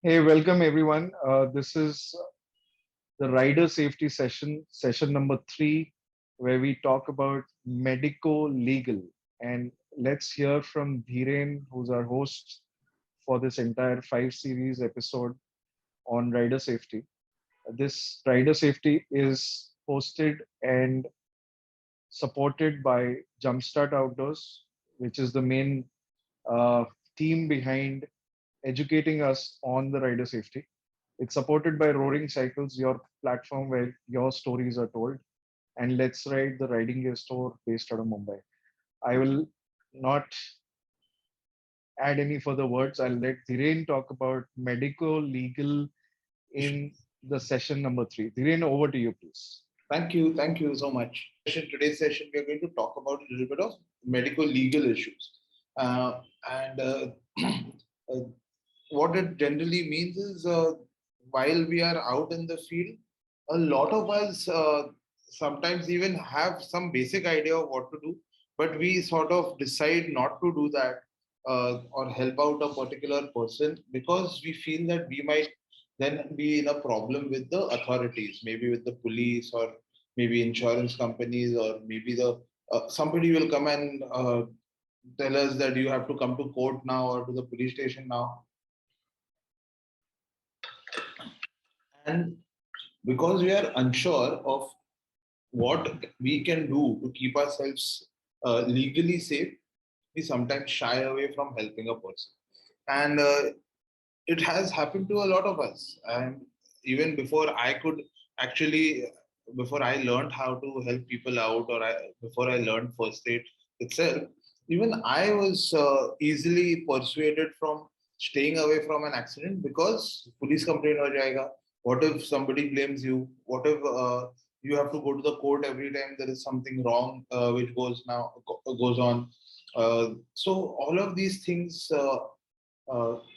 Hey, welcome everyone. This is the rider safety session number 3, where we talk about medico legal. And let's hear from Dhiren, who's our host for this entire 5 series episode on rider safety. This rider safety is hosted and supported by Jumpstart Outdoors, which is the main uh, team behind educating us on the rider safety. It's supported by Roaring Cycles, your platform where your stories are told, and Let's Ride, the riding gear store based out of Mumbai. I will not add any further words. I'll let Dhiren talk about medico legal in the session number 3. Dhiren, over to you, please. Thank you so much. Today's session, we are going to talk about a little bit of medical legal issues. And uh, what it generally means is while we are out in the field, a lot of us sometimes even have some basic idea of what to do, but we sort of decide not to do that or help out a particular person because we feel that we might then be in a problem with the authorities, maybe with the police or maybe insurance companies, or maybe the somebody will come and tell us that you have to come to court now or to the police station now. And because we are unsure of what we can do to keep ourselves legally safe, we sometimes shy away from helping a person. And it has happened to a lot of us. And even before I could actually, before I learned how to help people out, or before I learned first aid itself, even I was easily persuaded from staying away from an accident because police complaint ho jayega. What if somebody blames you? What if you have to go to the court every time there is something wrong which goes on? So all of these things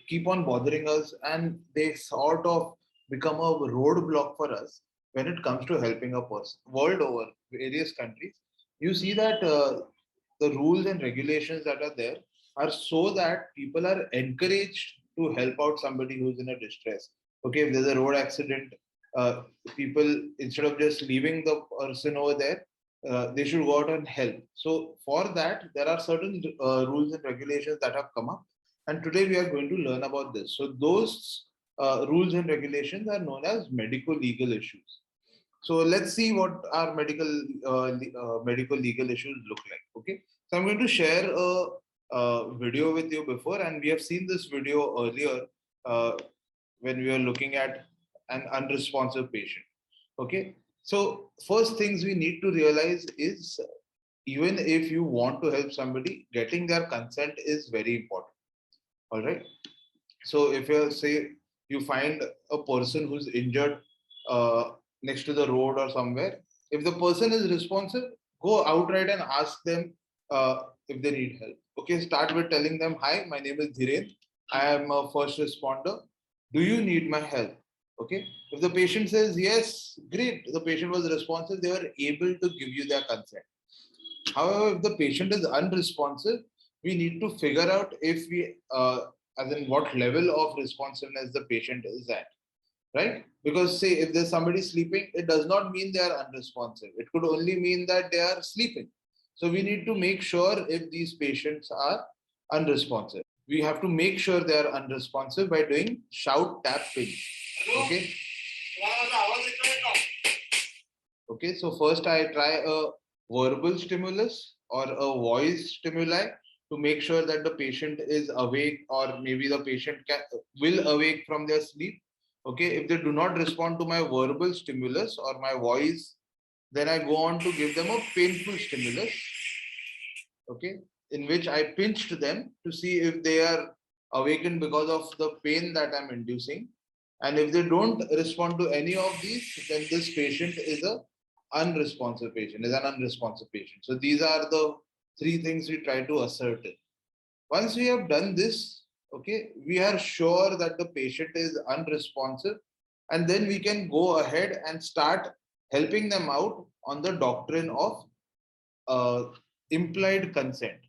keep on bothering us, and they sort of become a roadblock for us when it comes to helping a person. World over, various countries, you see that the rules and regulations that are there are so that people are encouraged to help out somebody who's in a distress. Okay, if there's a road accident, uh, people, instead of just leaving the person over there, they should go out and help. So for that, there are certain rules and regulations that have come up, and today we are going to learn about this. So those rules and regulations are known as medical legal issues. So let's see what our medical legal issues look like. Okay, so I'm going to share a video with you before, and we have seen this video earlier uh, when we were looking at an unresponsive patient. Okay, so first things we need to realize is, even if you want to help somebody, getting their consent is very important. All right. So if you say you find a person who's injured uh, next to the road or somewhere, if the person is responsive, go outright and ask them if they need help. Okay, start with telling them, "Hi, my name is Dhiren. I am a first responder. Do you need my help?" Okay. If the patient says yes, great. The patient was responsive. They were able to give you their consent. However, if the patient is unresponsive, we need to figure out if as in what level of responsiveness the patient is at, right? Because say if there's somebody sleeping, it does not mean they are unresponsive. It could only mean that they are sleeping. So we need to make sure if these patients are unresponsive. We have to make sure they are unresponsive by doing shout, tap, pinch. Okay. Okay, so first I try a verbal stimulus or a voice stimuli to make sure that the patient is awake, or maybe the patient will awake from their sleep. Okay, if they do not respond to my verbal stimulus or my voice, then I go on to give them a painful stimulus. Okay, in which I pinched them to see if they are awakened because of the pain that I'm inducing. And if they don't respond to any of these, then this patient is a unresponsive patient, is an unresponsive patient. So these are the three things we try to ascertain. Once we have done this, okay, we are sure that the patient is unresponsive, and then we can go ahead and start helping them out on the doctrine of uh, implied consent.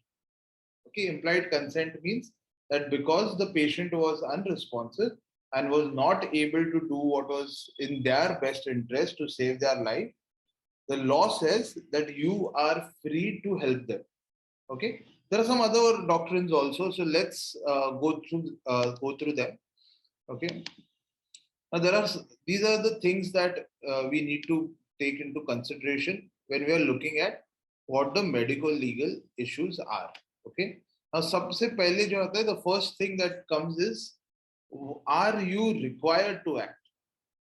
Okay, implied consent means that because the patient was unresponsive, and was not able to do what was in their best interest to save their life, the law says that you are free to help them. Okay. There are some other doctrines also. So let's go through them. Okay. Now these are the things that we need to take into consideration when we are looking at what the medical legal issues are. Okay. Now, सबसे पहले जो आता है, the first thing that comes is, are you required to act?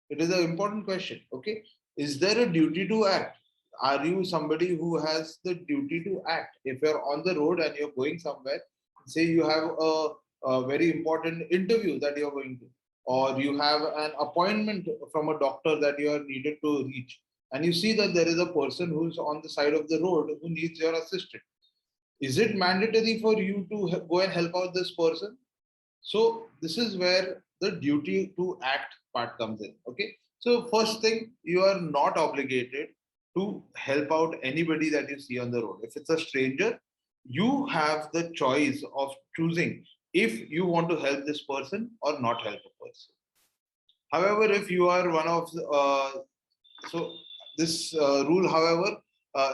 It is an important question. Okay. Is there a duty to act? Are you somebody who has the duty to act? If you're on the road and you're going somewhere, say you have a very important interview that you're going to, or you have an appointment from a doctor that you are needed to reach, and you see that there is a person who's on the side of the road who needs your assistance. Is it mandatory for you to go and help out this person? So this is where the duty to act part comes in. Okay. So first thing, you are not obligated to help out anybody that you see on the road. If it's a stranger, you have the choice of choosing if you want to help this person or not help a person. However, if you are one of so this rule, however,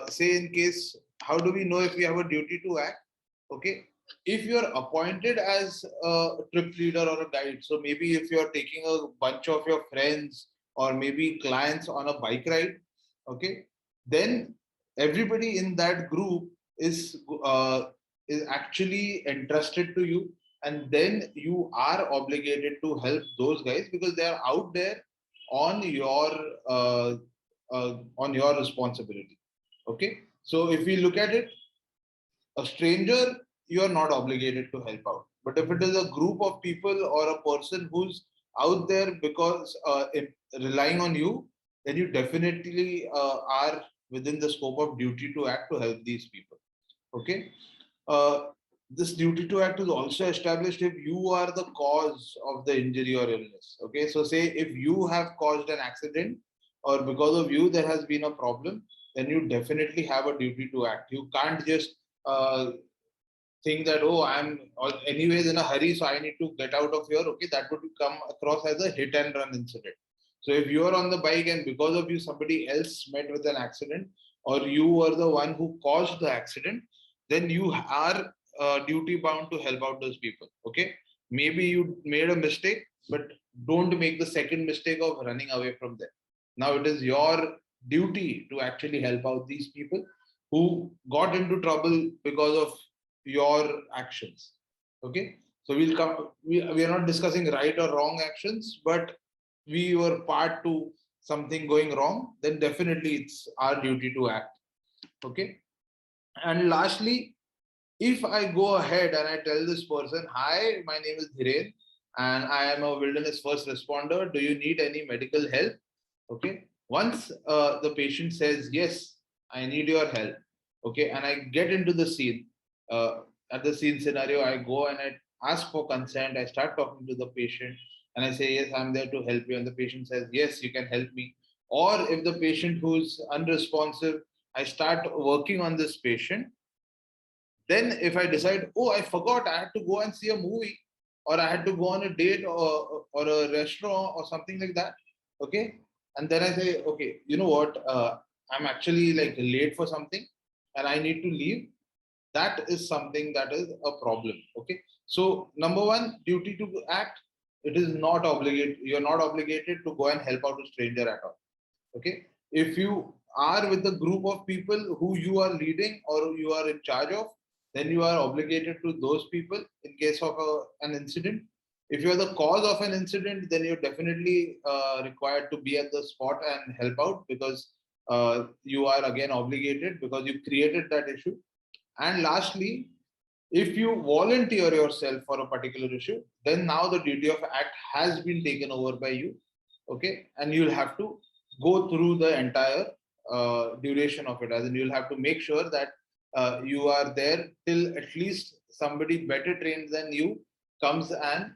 say in case, how do we know if we have a duty to act? Okay, if you're appointed as a trip leader or a guide, so maybe if you're taking a bunch of your friends or maybe clients on a bike ride, okay, then everybody in that group uh, is actually entrusted to you, and then you are obligated to help those guys because they are out there on your on your responsibility. Okay, so if we look at it, a stranger, you are not obligated to help out. But if it is a group of people or a person who's out there because relying on you, then you definitely are within the scope of duty to act to help these people. Okay. Uh, this duty to act is also established if you are the cause of the injury or illness. Okay. So, say if you have caused an accident or because of you there has been a problem, then you definitely have a duty to act. You can't just uh, think that, oh, I'm anyways in a hurry, so I need to get out of here. Okay, that would come across as a hit and run incident. So if you are on the bike and because of you somebody else met with an accident, or you were the one who caused the accident, then you are duty bound to help out those people. Okay, maybe you made a mistake, but don't make the second mistake of running away from them. Now it is your duty to actually help out these people who got into trouble because of your actions. Okay, so we are not discussing right or wrong actions, but we were part to something going wrong, then definitely it's our duty to act. Okay, and lastly, if I go ahead and I tell this person, hi, my name is Dhiren and I am a wilderness first responder, do you need any medical help? Okay, once the patient says yes, I need your help, okay, and I get into the scene, uh, at the scene scenario, I go and I ask for consent, I start talking to the patient and I say, yes, I'm there to help you, and the patient says, yes, you can help me. Or if the patient who's unresponsive, I start working on this patient. Then if I decide, oh, I forgot, I had to go and see a movie, or I had to go on a date, or a restaurant or something like that. Okay. And then I say, okay, you know what? I'm actually like late for something and I need to leave. That is something that is a problem. Okay. So number one, duty to act. It is not obligated. You're not obligated to go and help out a stranger at all. Okay. If you are with a group of people who you are leading or you are in charge of, then you are obligated to those people in case of an incident. If you are the cause of an incident, then you're definitely required to be at the spot and help out because you are again obligated because you created that issue. And lastly, if you volunteer yourself for a particular issue, then now the duty of act has been taken over by you. Okay, and you'll have to go through the entire duration of it, as in you'll have to make sure that you are there till at least somebody better trained than you comes and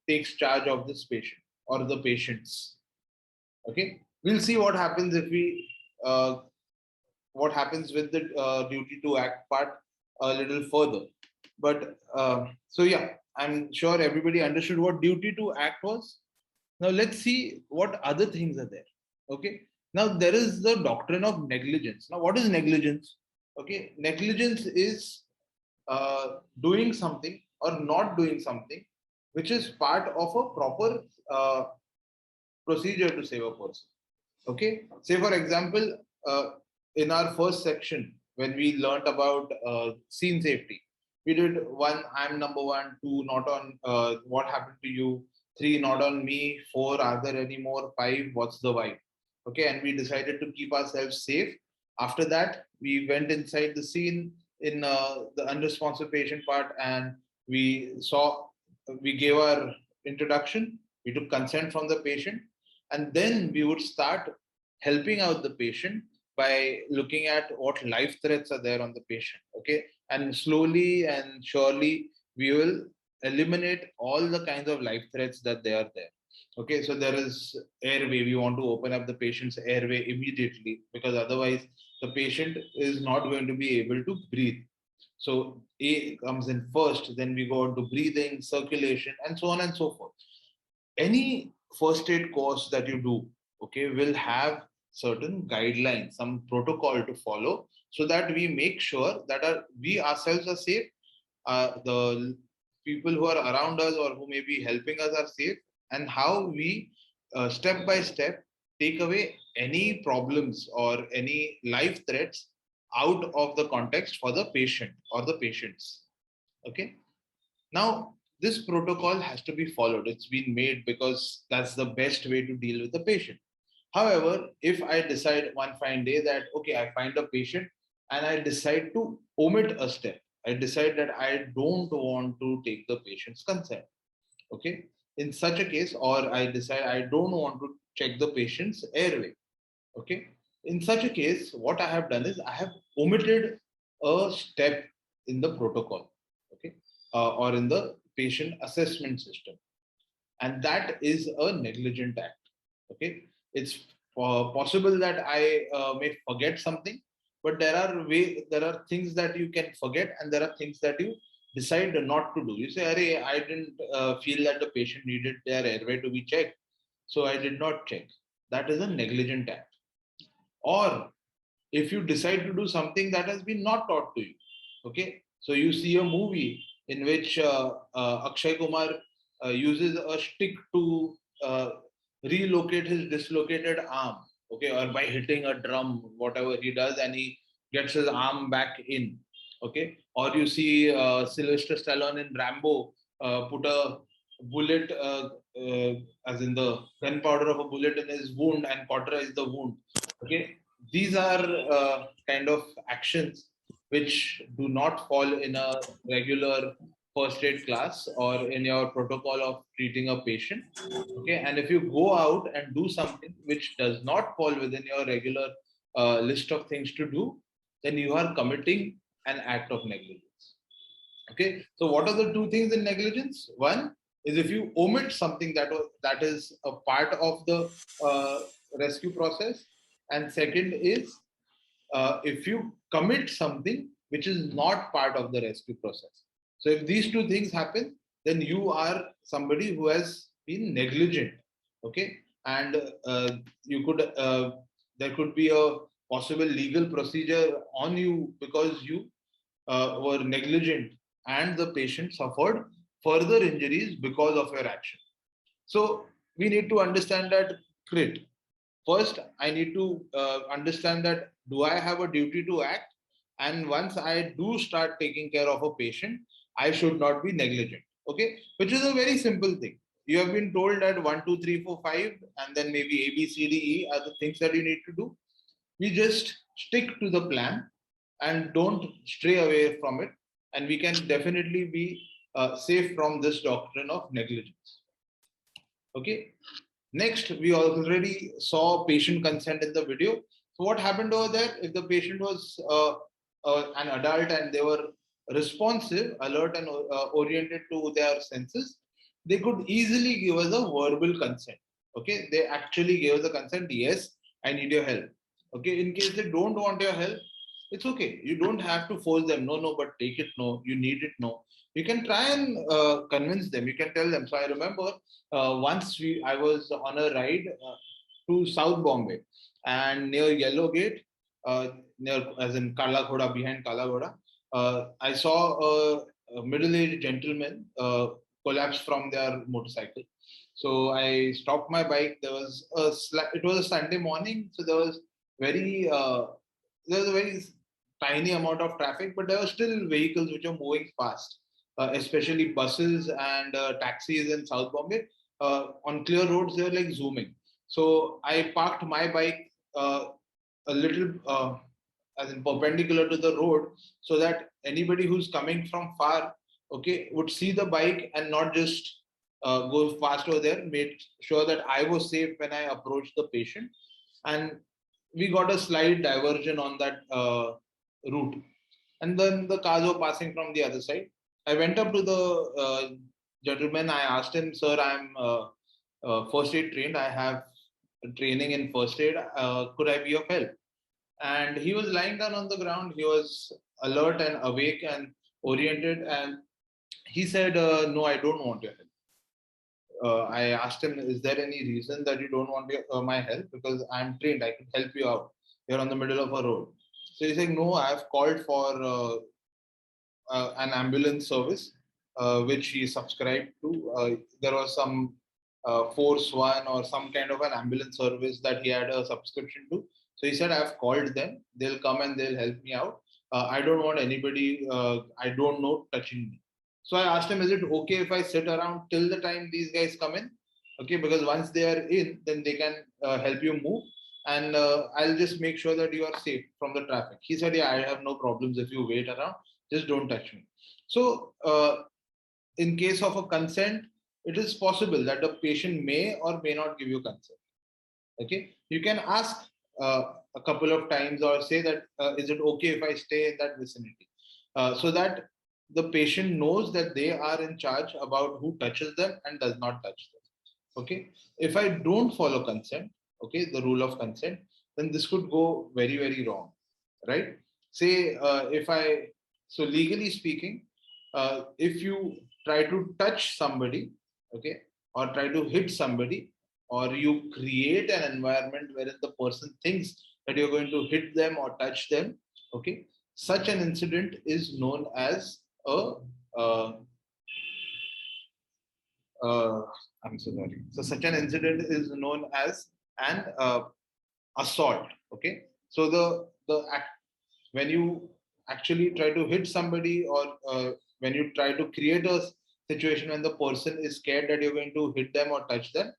takes charge of this patient or the patients. Okay, we'll see what happens if we what happens with the duty to act part a little further. But so yeah, I'm sure everybody understood what duty to act was. Now let's see what other things are there. Okay. Now there is the doctrine of negligence. Now what is negligence? Okay, negligence is doing something or not doing something which is part of a proper procedure to save a person. Okay, say for example, in our first section when we learnt about scene safety, we did one, I'm number one, two, not on what happened to you, three, not on me, four, are there any more, five, what's the vibe? Okay, and we decided to keep ourselves safe. After that, we went inside the scene in the unresponsive patient part, and we saw, we gave our introduction, we took consent from the patient, and then we would start helping out the patient by looking at what life threats are there on the patient. Okay, and slowly and surely we will eliminate all the kinds of life threats that they are there. Okay, so there is airway, we want to open up the patient's airway immediately, because otherwise the patient is not going to be able to breathe. So A comes in first, then we go on to breathing, circulation, and so on and so forth. Any first aid course that you do, okay, will have certain guidelines, some protocol to follow, so that we make sure that we ourselves are safe, the people who are around us or who may be helping us are safe, and how we step by step take away any problems or any life threats out of the context for the patient or the patients. Okay, now, this protocol has to be followed. It's been made because that's the best way to deal with the patient. However, if I decide one fine day that, okay, I find a patient and I decide to omit a step, I decide that I don't want to take the patient's consent. Okay. In such a case, or I decide I don't want to check the patient's airway. Okay. In such a case, what I have done is I have omitted a step in the protocol. Okay. Or in the patient assessment system, and that is a negligent act. Okay, it's possible that I may forget something, but there are things that you can forget, and there are things that you decide not to do. You say, "Arey, I didn't feel that the patient needed their airway to be checked, so I did not check." That is a negligent act. Or if you decide to do something that has been not taught to you. Okay, so you see a movie in which Akshay Kumar uses a stick to relocate his dislocated arm. Okay, or by hitting a drum, whatever he does, and he gets his arm back in. Okay, or you see Sylvester Stallone in Rambo put a bullet, as in the gunpowder of a bullet, in his wound and cauterize the wound. Okay, these are kind of actions which do not fall in a regular first aid class or in your protocol of treating a patient. Okay, and if you go out and do something which does not fall within your regular list of things to do, then you are committing an act of negligence. Okay, so what are the two things in negligence? One is if you omit something that is a part of the rescue process, and second is if you commit something which is not part of the rescue process. So if these two things happen, then you are somebody who has been negligent. Okay, and you could there could be a possible legal procedure on you because you were negligent and the patient suffered further injuries because of your action. So we need to understand that crit. First, I need to understand that do I have a duty to act? And once I do start taking care of a patient, I should not be negligent. Okay, which is a very simple thing. You have been told that 1, 2, 3, 4, 5, and then maybe A, B, C, D, E are the things that you need to do. We just stick to the plan and don't stray away from it, and we can definitely be safe from this doctrine of negligence. Okay. Next, we already saw patient consent in the video. So what happened over there? If the patient was an adult and they were responsive, alert, and oriented to their senses, they could easily give us a verbal consent. Okay, they actually gave us a consent. Yes, I need your help. Okay, in case they don't want your help, It's okay. You don't have to force them. No, no, but take it. No, you need it. No, you can try and convince them. You can tell them. So I remember once I was on a ride to South Bombay, and near Yellow Gate, near as in Kala Ghoda, behind Kala Ghoda, I saw a middle-aged gentleman collapse from their motorcycle. So I stopped my bike. There was it was a Sunday morning, so there was a very tiny amount of traffic, but there were still vehicles which are moving fast, especially buses and taxis in South Bombay. On clear roads, they were like zooming. So I parked my bike a little as in perpendicular to the road, so that anybody who's coming from far, okay, would see the bike and not just go fast over there. Made sure that I was safe when I approached the patient, and we got a slight diversion on that route, and then the cars were passing from the other side. I went up to the gentleman. I asked him, "Sir, I'm first aid trained. I have training in first aid. Could I be of help?" And he was lying down on the ground. He was alert and awake and oriented, and he said, "No, I don't want your help." I asked him, "Is there any reason that you don't want my help? Because I'm trained, I can help you out. You're on the middle of a road." So he's saying, "No, I've called for an ambulance service, which he subscribed to. There was some Force One or some kind of an ambulance service that he had a subscription to. So he said, I've called them. They'll come and they'll help me out. I don't want anybody I don't know touching me." So I asked him, "Is it okay if I sit around till the time these guys come in? Okay, because once they are in, then they can help you move, and I'll just make sure that you are safe from the traffic." He said, "Yeah, I have no problems if you wait around. Just don't touch me." So, in case of a consent, it is possible that the patient may or may not give you consent. Okay, you can ask a couple of times or say that, "Is it okay if I stay in that vicinity?" So that the patient knows that they are in charge about who touches them and does not touch them. Okay, if I don't follow consent, okay, the rule of consent, then this could go very, very wrong, right? Say, if I, so legally speaking, if you try to touch somebody, okay, or try to hit somebody, or you create an environment wherein the person thinks that you're going to hit them or touch them, okay, such an incident is known as a uh, uh, I'm so sorry. So such an incident is known as an assault. Okay. So the act, when you actually try to hit somebody, or when you try to create a situation when the person is scared that you're going to hit them or touch them,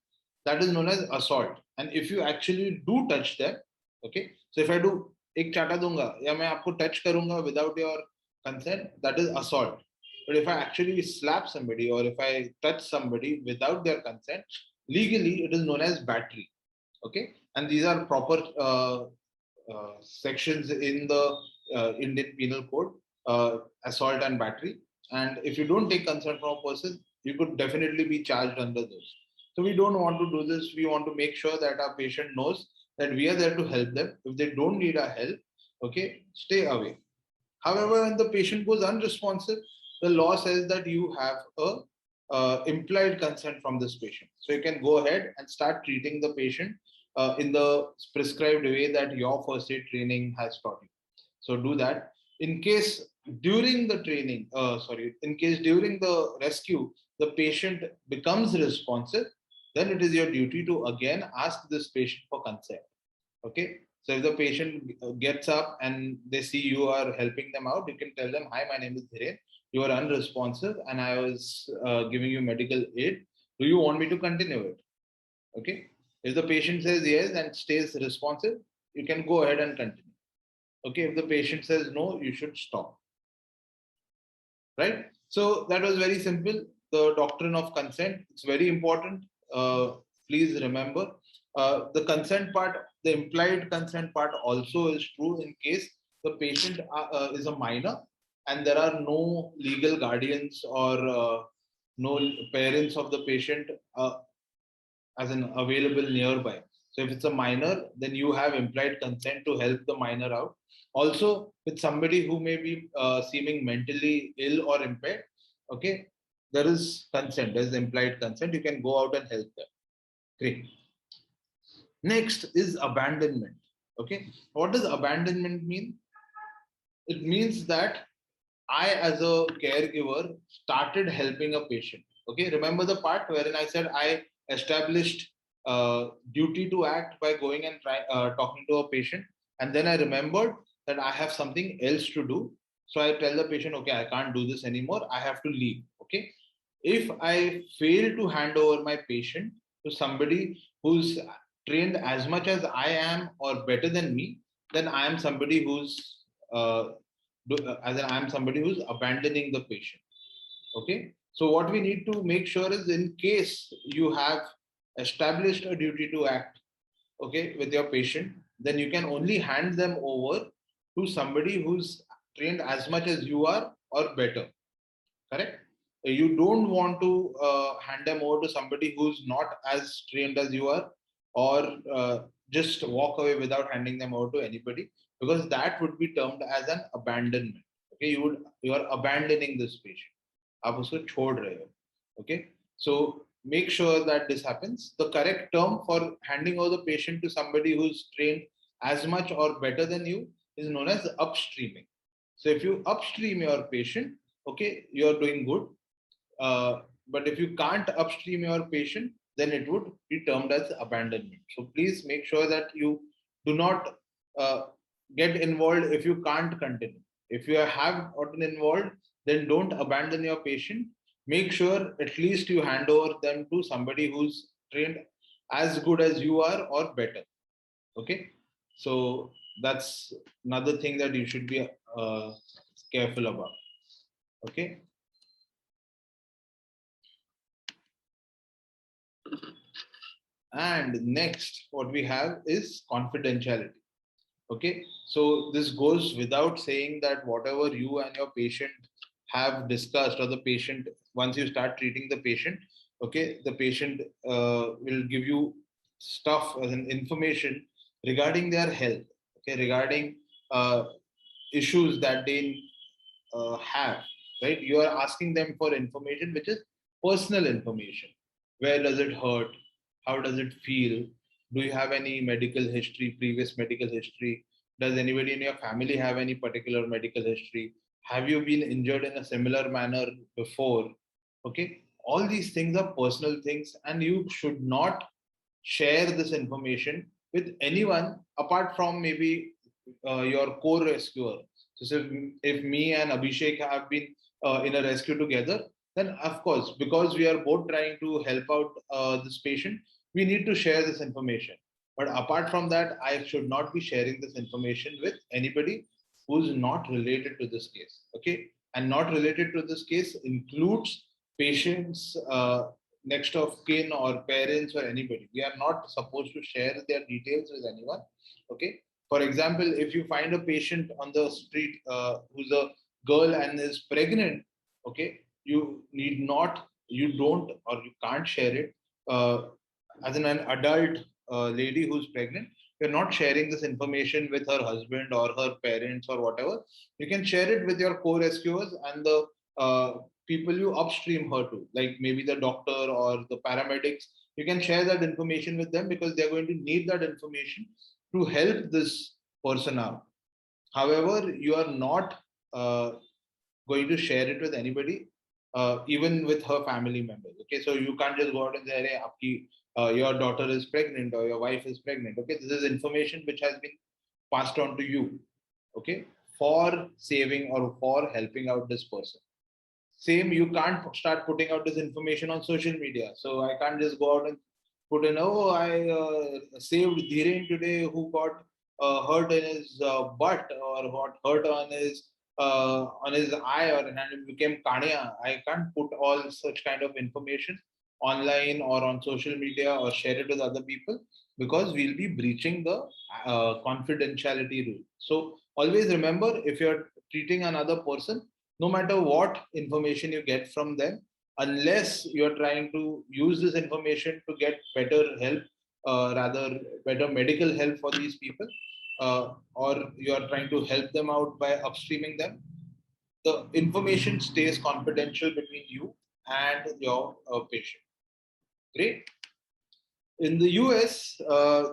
that is known as assault. And if you actually do touch them, okay. So if I do एक चाटा दूंगा या मैं आपको touch करूंगा without your consent, that is assault. But if I actually slap somebody or if I touch somebody without their consent, legally it is known as battery. Okay, and these are proper sections in the Indian Penal Code, assault and battery. And if you don't take consent from a person, you could definitely be charged under those. So we don't want to do this. We want to make sure that our patient knows that we are there to help them. If they don't need our help, okay, stay away. However, when the patient goes unresponsive, the law says that you have a implied consent from this patient. So you can go ahead and start treating the patient in the prescribed way that your first aid training has taught you. So do that. In case during the training, in case during the rescue, the patient becomes responsive, then it is your duty to again ask this patient for consent. Okay. So if the patient gets up and they see you are helping them out, you can tell them, "Hi, my name is Dhiren. You are unresponsive and I was giving you medical aid. Do you want me to continue it?" Okay. If the patient says yes and stays responsive, you can go ahead and continue. Okay. If the patient says no, you should stop. Right. So that was very simple. The doctrine of consent, it's very important. Please remember the consent part, the implied consent part also is true in case the patient is a minor and there are no legal guardians or no parents of the patient as an available nearby. So if it's a minor, then you have implied consent to help the minor out. Also, with somebody who may be seeming mentally ill or impaired, okay, there is consent, there's implied consent. You can go out and help them. Great. Next is abandonment. Okay, what does abandonment mean? It means that I, as a caregiver, started helping a patient. Okay, remember the part wherein I said I established duty to act by going and talking to a patient, and then I remembered that I have something else to do. So I tell the patient, okay, I can't do this anymore. I have to leave. Okay, if I fail to hand over my patient to somebody who's trained as much as I am or better than me, then I am somebody who's as in I'm somebody who's abandoning the patient. Okay. So what we need to make sure is, in case you have established a duty to act, okay, with your patient, then you can only hand them over to somebody who's trained as much as you are or better. Correct? You don't want to hand them over to somebody who's not as trained as you are, or just walk away without handing them over to anybody, because that would be termed as an abandonment. Okay, you are abandoning this patient. आप उसको छोड़ रहे हो. Okay, so make sure that this happens. The correct term for handing over the patient to somebody who's trained as much or better than you is known as upstreaming. So if you upstream your patient, okay, you are doing good. But if you can't upstream your patient, then it would be termed as abandonment. So please make sure that you do not get involved if you can't continue. If you have gotten involved, then don't abandon your patient. Make sure at least you hand over them to somebody who's trained as good as you are or better. Okay, so that's another thing that you should be careful about. Okay. And next, what we have is confidentiality. Okay, so this goes without saying that whatever you and your patient have discussed, or the patient, once you start treating the patient, okay, the patient will give you stuff as an information regarding their health, okay, regarding issues that they have, right? You are asking them for information which is personal information. Where does it hurt? How does it feel? Do you have any medical history, previous medical history? Does anybody in your family have any particular medical history? Have you been injured in a similar manner before? Okay, all these things are personal things, and you should not share this information with anyone apart from maybe your co-rescuer. So if me and Abhishek have been in a rescue together, then of course, because we are both trying to help out this patient, we need to share this information. But apart from that, I should not be sharing this information with anybody who's not related to this case. Okay, and not related to this case includes patients, next of kin or parents or anybody. We are not supposed to share their details with anyone. Okay. For example, if you find a patient on the street who's a girl and is pregnant, okay, you don't or you can't share it. As an adult lady who's pregnant, you're not sharing this information with her husband or her parents or whatever. You can share it with your co-rescuers and the people you upstream her to, like maybe the doctor or the paramedics. You can share that information with them because they're going to need that information to help this person out. However, you are not going to share it with anybody, even with her family members. Okay, so you can't just go out and say, hey, your daughter is pregnant or your wife is pregnant. Okay, this is information which has been passed on to you. Okay, for saving or for helping out this person. Same, you can't start putting out this information on social media. So I can't just go out and put in, oh, I saved Dhiren today who got hurt in his butt or got hurt on his eye or and it became Kanya. I can't put all such kind of information online or on social media or share it with other people because we'll be breaching the confidentiality rule. So always remember, if you're treating another person, no matter what information you get from them, unless you're trying to use this information to get better help rather better medical help for these people, or you are trying to help them out by upstreaming them, the information stays confidential between you and your patient. Great. In the US,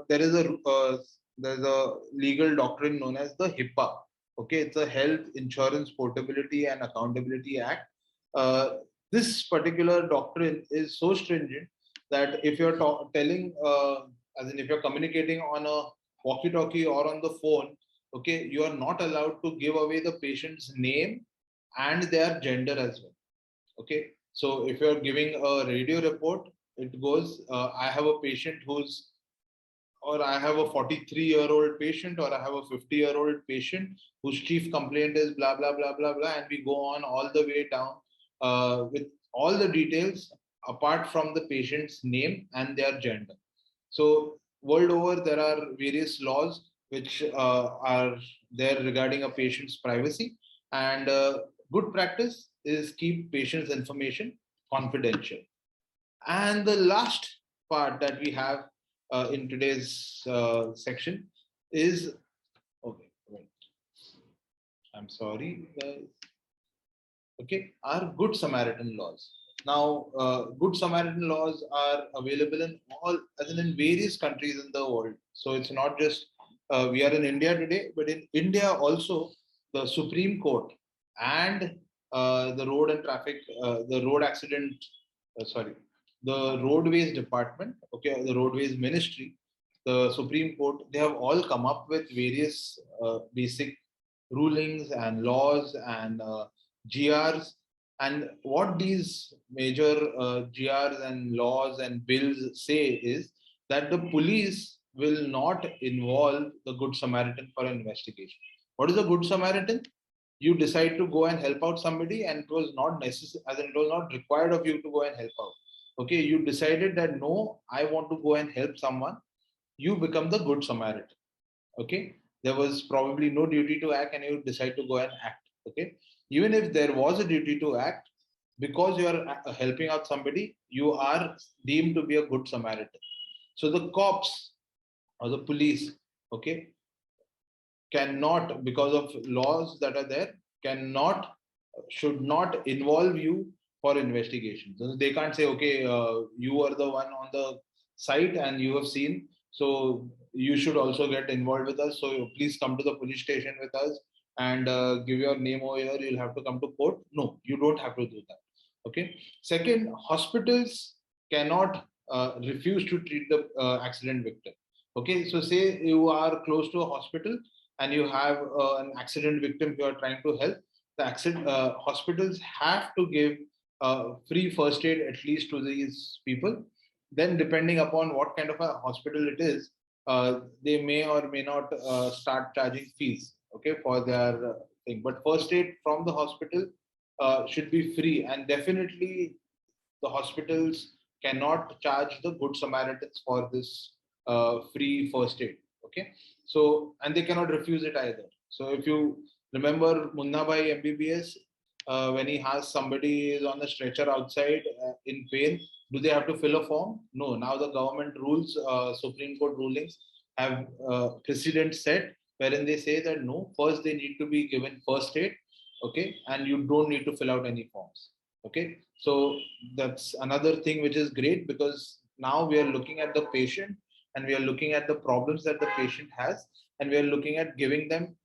there's a legal doctrine known as the HIPAA. Okay, it's a Health Insurance Portability and Accountability Act. Uh, this particular doctrine is so stringent that if you're telling, as in if you're communicating on a walkie-talkie or on the phone, okay, you are not allowed to give away the patient's name and their gender as well. Okay, so if you're giving a radio report, it goes, I have a patient who's, or I have a 43-year-old patient, or I have a 50-year-old patient whose chief complaint is blah, blah, blah, blah, blah. And we go on all the way down with all the details apart from the patient's name and their gender. So, world over, there are various laws which are there regarding a patient's privacy. And good practice is keep patient's information confidential. And the last part that we have in today's section is, okay, wait, I'm sorry, guys. Okay, are Good Samaritan laws. Now, Good Samaritan laws are available in as in various countries in the world. So it's not just we are in India today, but in India also, the Supreme Court and the road and traffic, the road accident, sorry, the roadways department, okay, the roadways ministry, the Supreme Court, they have all come up with various basic rulings and laws and GRs. And what these major GRs and laws and bills say is that the police will not involve the Good Samaritan for an investigation. What is a Good Samaritan? You decide to go and help out somebody, and it was not necessary, as in it was not required of you to go and help out. Okay, you decided that no, I want to go and help someone. You become the Good Samaritan. Okay, there was probably no duty to act, and you decide to go and act. Okay, even if there was a duty to act, because you are helping out somebody, you are deemed to be a Good Samaritan. So the cops or the police, okay, cannot, because of laws that are there, cannot, should not involve you for investigation. So they can't say, okay, you are the one on the site and you have seen, so you should also get involved with us. So please come to the police station with us and give your name over here. You'll have to come to court. No, you don't have to do that. Okay. Second, hospitals cannot refuse to treat the accident victim. Okay. So say you are close to a hospital and you have an accident victim you are trying to help. The hospitals have to give free first aid at least to these people. Then, depending upon what kind of a hospital it is, they may or may not start charging fees, okay, for their thing. But first aid from the hospital should be free, and definitely the hospitals cannot charge the Good Samaritans for this free first aid. Okay, so and they cannot refuse it either. So if you remember Munna Bhai MBBS, when he has somebody is on a stretcher outside in pain, do they have to fill a form? No. Now the government rules, Supreme Court rulings have precedent set wherein they say that no, first they need to be given first aid, okay, and you don't need to fill out any forms. Okay, so that's another thing which is great, because now we are looking at the patient and we are looking at the problems that the patient has, and we are looking at giving them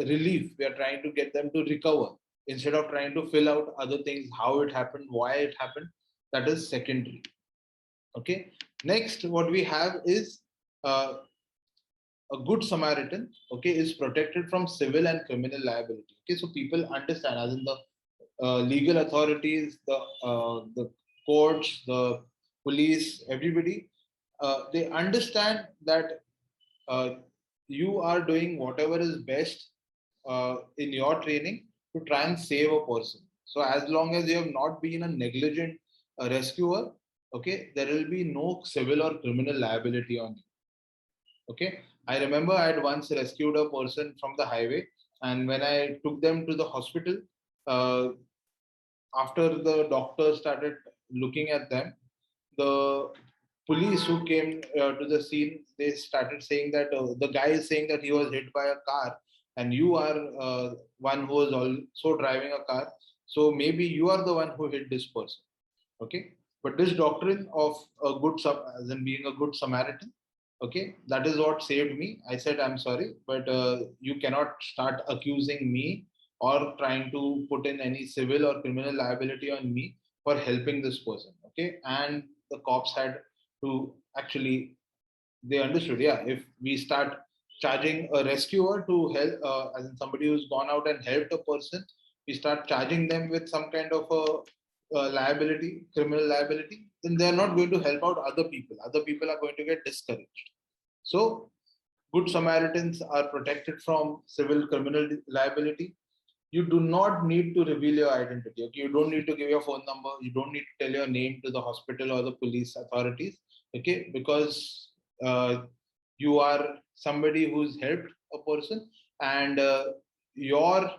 relief. We are trying to get them to recover instead of trying to fill out other things, how it happened, why it happened. That is secondary. Okay, next what we have is a Good Samaritan, okay, is protected from civil and criminal liability. Okay, so people understand, as in the legal authorities, the courts, the police, everybody, they understand that uh, you are doing whatever is best in your training to try and save a person. So as long as you have not been a negligent rescuer, okay, there will be no civil or criminal liability on you. Okay, I remember I had once rescued a person from the highway, and when I took them to the hospital, uh, after the doctor started looking at them, the police who came to the scene, they started saying that the guy is saying that he was hit by a car, and you are one who was also driving a car. So maybe you are the one who hit this person. Okay, but this doctrine of a as in being a good Samaritan, okay, that is what saved me. I said, I'm sorry, but you cannot start accusing me or trying to put in any civil or criminal liability on me for helping this person. Okay, and the cops had to actually, they understood, yeah, if we start charging a rescuer to help, as in somebody who's gone out and helped a person, we start charging them with some kind of a liability, criminal liability, then they're not going to help out other people. Other people are going to get discouraged. So good Samaritans are protected from civil criminal liability. You do not need to reveal your identity. Okay, you don't need to give your phone number. You don't need to tell your name to the hospital or the police authorities. Okay, because you are somebody who's helped a person, and your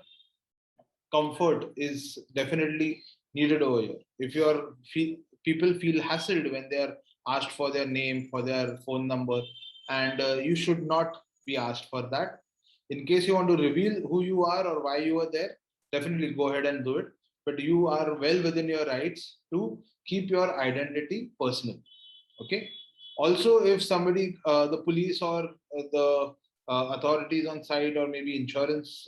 comfort is definitely needed over here. If people feel hassled when they are asked for their name, for their phone number, and you should not be asked for that. In case you want to reveal who you are or why you are there, definitely go ahead and do it. But you are well within your rights to keep your identity personal. Okay. Also, if somebody, the police or the authorities on site, or maybe insurance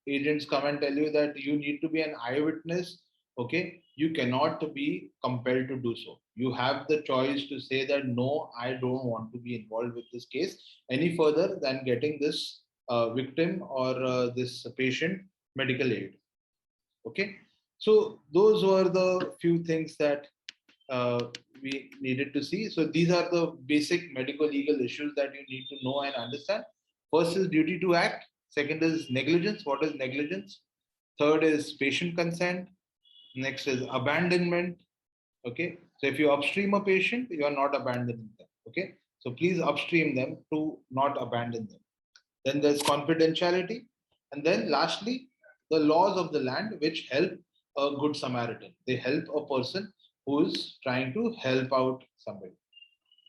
agents come and tell you that you need to be an eyewitness, okay, you cannot be compelled to do so. You have the choice to say that no, I don't want to be involved with this case any further than getting this victim or this patient medical aid. Okay, so those were the few things that uh, we needed to see. So these are the basic medical legal issues that you need to know and understand. First is duty to act. Second is negligence. What is negligence? Third is patient consent. Next is abandonment. Okay. So if you upstream a patient, you are not abandoning them. Okay. So please upstream them to not abandon them. Then there's confidentiality. And then lastly, the laws of the land, which help a good Samaritan. They help a person who is trying to help out somebody.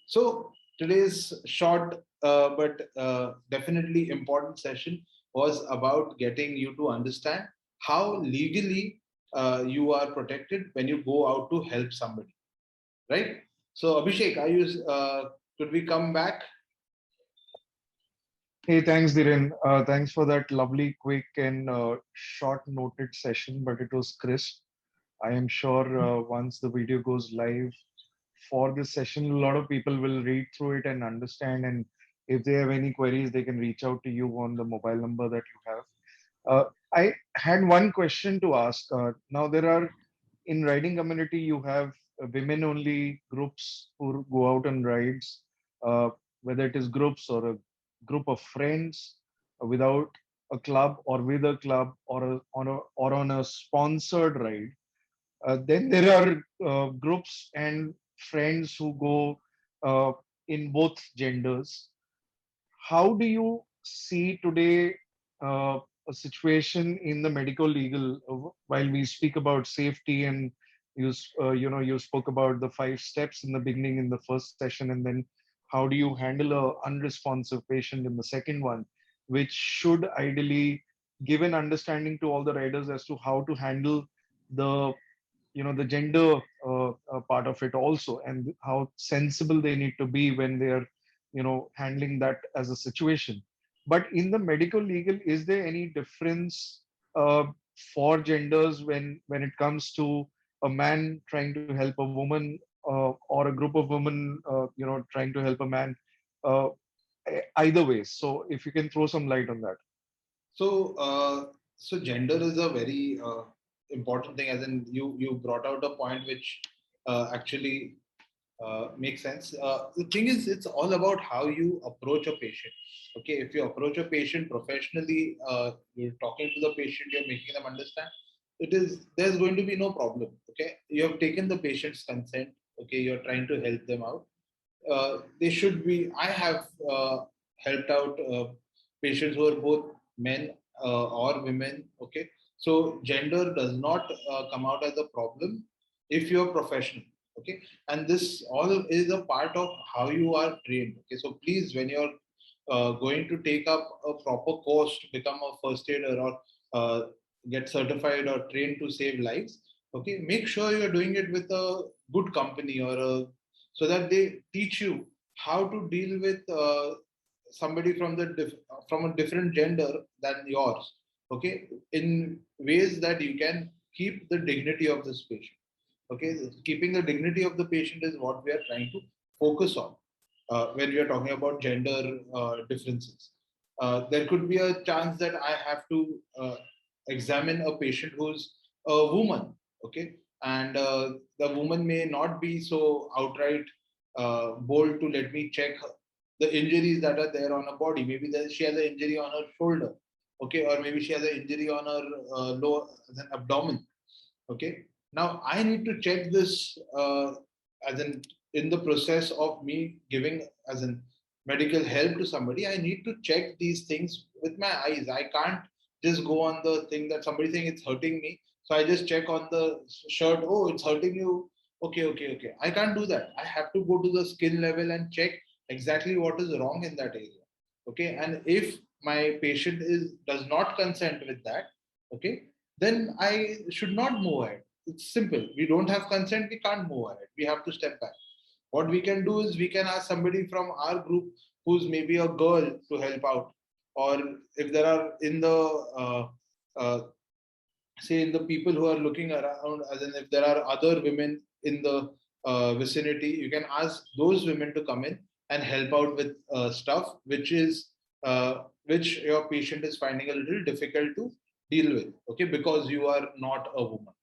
So today's short but definitely important session was about getting you to understand how legally you are protected when you go out to help somebody, right? So Abhishek, are you? Could we come back? Hey, thanks, Dhiren. Thanks for that lovely, quick, and short noted session, but it was crisp. I am sure once the video goes live for this session, a lot of people will read through it and understand. And if they have any queries, they can reach out to you on the mobile number that you have. I had one question to ask. Now, there are in riding community, you have women only groups who go out on rides, uh, whether it is groups or a group of friends without a club or with a club or on a sponsored ride. Then there are groups and friends who go in both genders. How do you see today a situation in the medical legal while we speak about safety and you spoke about the 5 steps in the beginning in the first session, and then how do you handle a unresponsive patient in the second one, which should ideally give an understanding to all the riders as to how to handle the the gender part of it also, and how sensible they need to be when they are handling that as a situation. But in the medical legal, is there any difference uh, for genders when it comes to a man trying to help a woman, or a group of women trying to help a man, uh, either way? So if you can throw some light on that. So, so gender is a very important thing. As in, you brought out a point which actually makes sense. The thing is, it's all about how you approach a patient. Okay, if you approach a patient professionally, you're talking to the patient, you're making them understand. There's going to be no problem. Okay, you have taken the patient's consent. Okay, you're trying to help them out. They should be. I have helped out patients who are both men or women. Okay, so gender does not come out as a problem if you're professional. Okay, and this all is a part of how you are trained. Okay, so please, when you're going to take up a proper course to become a first aider or get certified or trained to save lives, okay, make sure you're doing it with a good company or a, so that they teach you how to deal with somebody from from a different gender than yours, okay, in ways that you can keep the dignity of this patient. Okay, keeping the dignity of the patient is what we are trying to focus on when we are talking about gender differences. There could be a chance that I have to examine a patient who's a woman, okay, and the woman may not be so outright bold to let me check the injuries that are there on her body. Maybe she has an injury on her shoulder, okay, or maybe she has an injury on her lower abdomen. Okay. Now I need to check this as in the process of me giving as in medical help to somebody. I need to check these things with my eyes. I can't just go on the thing that somebody saying it's hurting me. So I just check on the shirt. Oh, it's hurting you. Okay, okay, okay. I can't do that. I have to go to the skin level and check exactly what is wrong in that area. Okay. And if my patient is does not consent with that, okay, then I should not move ahead. It's simple. We don't have consent, we can't move ahead. We have to step back. What we can do is we can ask somebody from our group who's maybe a girl to help out. Or if there are in the uh, say in the people who are looking around, as in if there are other women in the vicinity, you can ask those women to come in and help out with stuff which your patient is finding a little difficult to deal with, okay, because you are not a woman,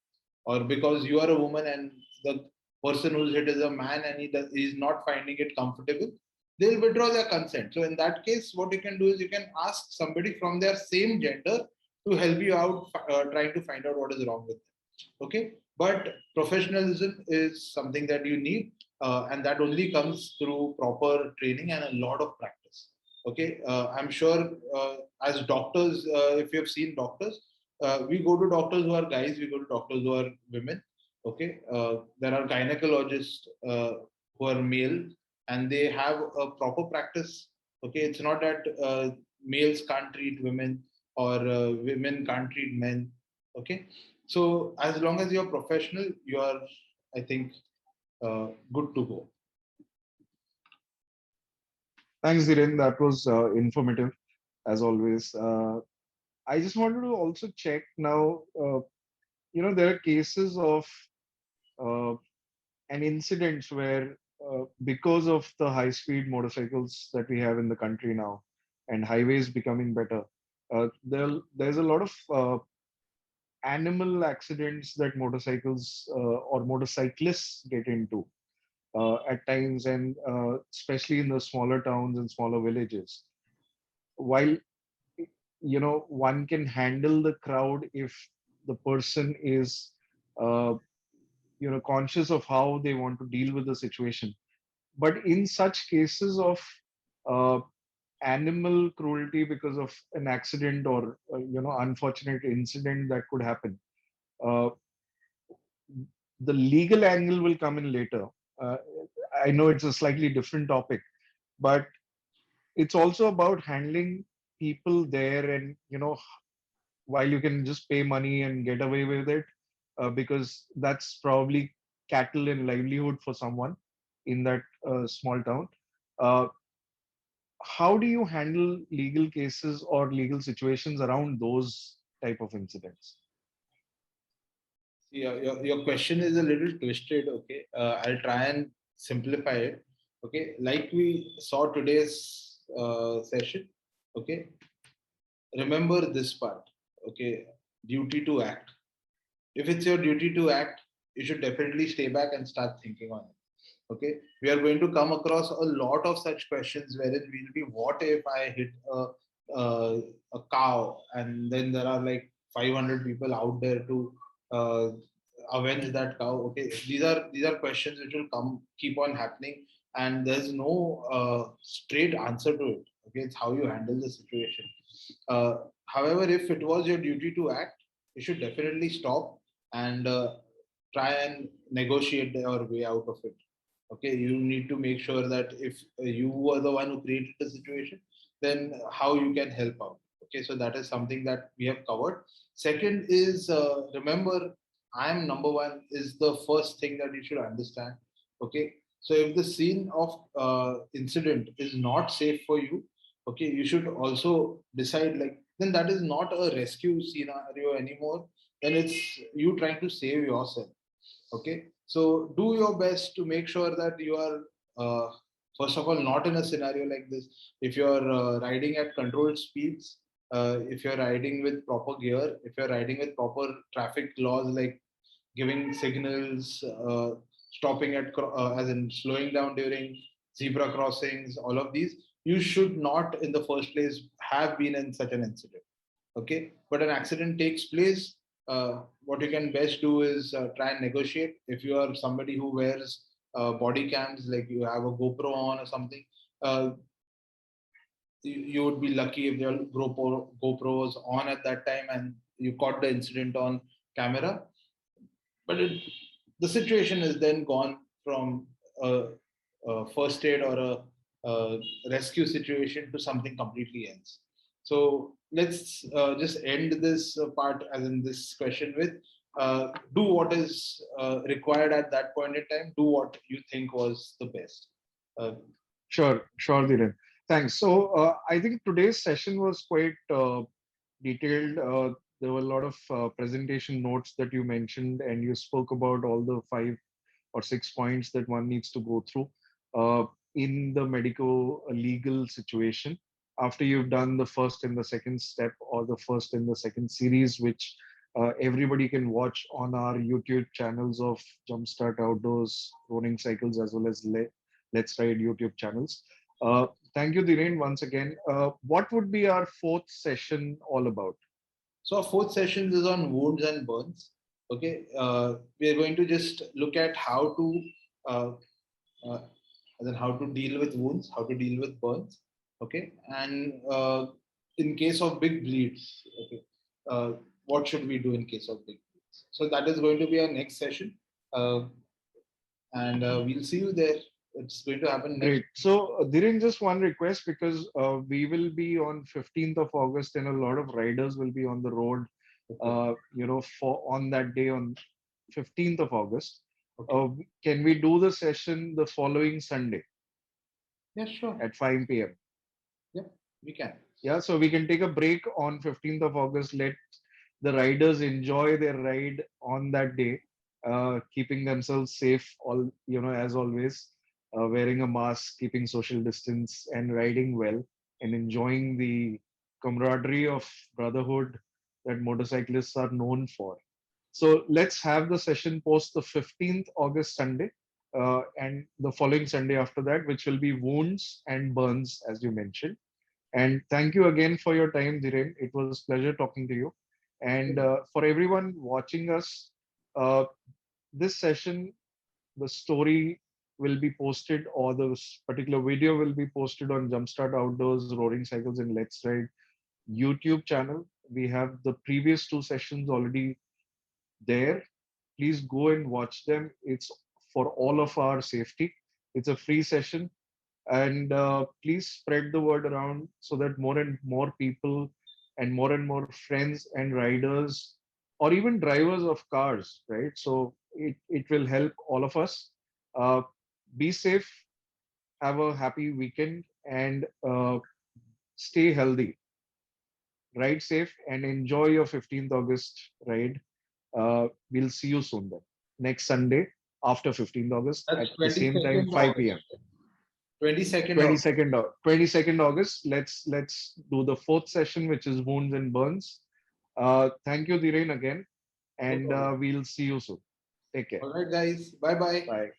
or because you are a woman and the person who's hit is a man and he's not finding it comfortable, they'll withdraw their consent. So in that case, what you can do is you can ask somebody from their same gender to help you out, trying to find out what is wrong with them. Okay, but professionalism is something that you need, and that only comes through proper training and a lot of practice. Okay, I'm sure as doctors, if you have seen doctors, we go to doctors who are guys, we go to doctors who are women. Okay, there are gynecologists who are male, and they have a proper practice. Okay, it's not that males can't treat women or women can't treat men. Okay, so as long as you're professional, you are, I think, good to go. Thanks, Dhiren. That was informative as always. I just wanted to also check now. There are cases of uh, and incidents where, because of the high-speed motorcycles that we have in the country now, and highways becoming better, there's a lot of animal accidents that motorcycles or motorcyclists get into at times, and especially in the smaller towns and smaller villages. While one can handle the crowd if the person is uh, conscious of how they want to deal with the situation, but in such cases of uh, animal cruelty because of an accident or unfortunate incident that could happen, uh, the legal angle will come in later. uh, I know it's a slightly different topic, but it's also about handling people there, and while you can just pay money and get away with it, because that's probably cattle and livelihood for someone in that small town. Uh, how do you handle legal cases or legal situations around those type of incidents? Yeah, your question is a little twisted. Okay, I'll try and simplify it. Okay, like we saw today's session. Okay, remember this part. Okay, duty to act. If it's your duty to act, you should definitely stay back and start thinking on it. Okay, we are going to come across a lot of such questions wherein we'll be, what if I hit a cow and then there are like 500 people out there to uh, avenge that cow. Okay, these are questions which will come keep on happening, and there's no straight answer to it. Okay, it's how you handle the situation. uh, However, if it was your duty to act, you should definitely stop and try and negotiate your way out of it. Okay, you need to make sure that if you were the one who created the situation, then how you can help out. Okay, so that is something that we have covered. Second is, remember, I am number one is the first thing that you should understand. Okay, so if the scene of incident is not safe for you, okay, you should also decide, like, then that is not a rescue scenario anymore, then it's you trying to save yourself. Okay, so do your best to make sure that you are, first of all, not in a scenario like this. If you're riding at controlled speeds, if you're riding with proper gear, if you're riding with proper traffic laws, like giving signals, stopping at as in slowing down during zebra crossings, all of these, you should not in the first place have been in such an incident. Okay, but an accident takes place. What you can best do is try and negotiate. If you are somebody who wears body cams, like you have a GoPro on or something, uh, you would be lucky if your GoPro was on at that time and you caught the incident on camera. But the situation is then gone from a first aid or a rescue situation to something completely else. So let's just end this part, as in this question, with do what is required at that point in time, do what you think was the best. uh, Sure, Dhiren. Thanks. So I think today's session was quite detailed. There were a lot of presentation notes that you mentioned, and you spoke about all the 5 or 6 points that one needs to go through uh, in the medico legal situation. After you've done the first and the second step, or the first and the second series, which everybody can watch on our YouTube channels of Jumpstart Outdoors, Rolling Cycles, as well as Let's Ride YouTube channels. Uh, Thank you, Dhiren, once again. What would be our fourth session all about? So our fourth session is on wounds and burns. Okay, we are going to just look at how to, uh, uh, as in how to deal with wounds, how to deal with burns. Okay, and in case of big bleeds, okay, uh, what should we do in case of big bleeds? So that is going to be our next session, uh, and we'll see you there. It's going to happen next. Great. So, Dhiren, just one request, because we will be on 15th of August, and a lot of riders will be on the road, Okay. for on that day on 15th of August. Okay. Can we do the session the following Sunday Yeah, sure. at 5 p.m.? Yeah, we can. Yeah, so we can take a break on 15th of August. Let the riders enjoy their ride on that day, keeping themselves safe, as always, wearing a mask, keeping social distance, and riding well, and enjoying the camaraderie of brotherhood that motorcyclists are known for. So let's have the session post the 15th August Sunday, and the following Sunday after that, which will be wounds and burns, as you mentioned. And thank you again for your time, Dhiren. It was pleasure talking to you. And for everyone watching us, uh, this session, the story will be posted, or the particular video will be posted on Jumpstart Outdoors, Roaring Cycles, and Let's Ride YouTube channel. We have the previous 2 sessions already there. Please go and watch them. It's for all of our safety. It's a free session, and please spread the word around so that more and more people and more friends and riders, or even drivers of cars, right? So it will help all of us. uh, be safe, have a happy weekend, and stay healthy, ride safe, and enjoy your 15th August ride. We'll see you soon then, next Sunday after 15th August That's at the same time, 22nd 5 p.m. August. 22nd August. 22nd August. Let's do the fourth session, which is wounds and burns. Thank you, Dhiren, again, No and problem. we'll see you soon. Take care. All right, guys. Bye bye. Bye.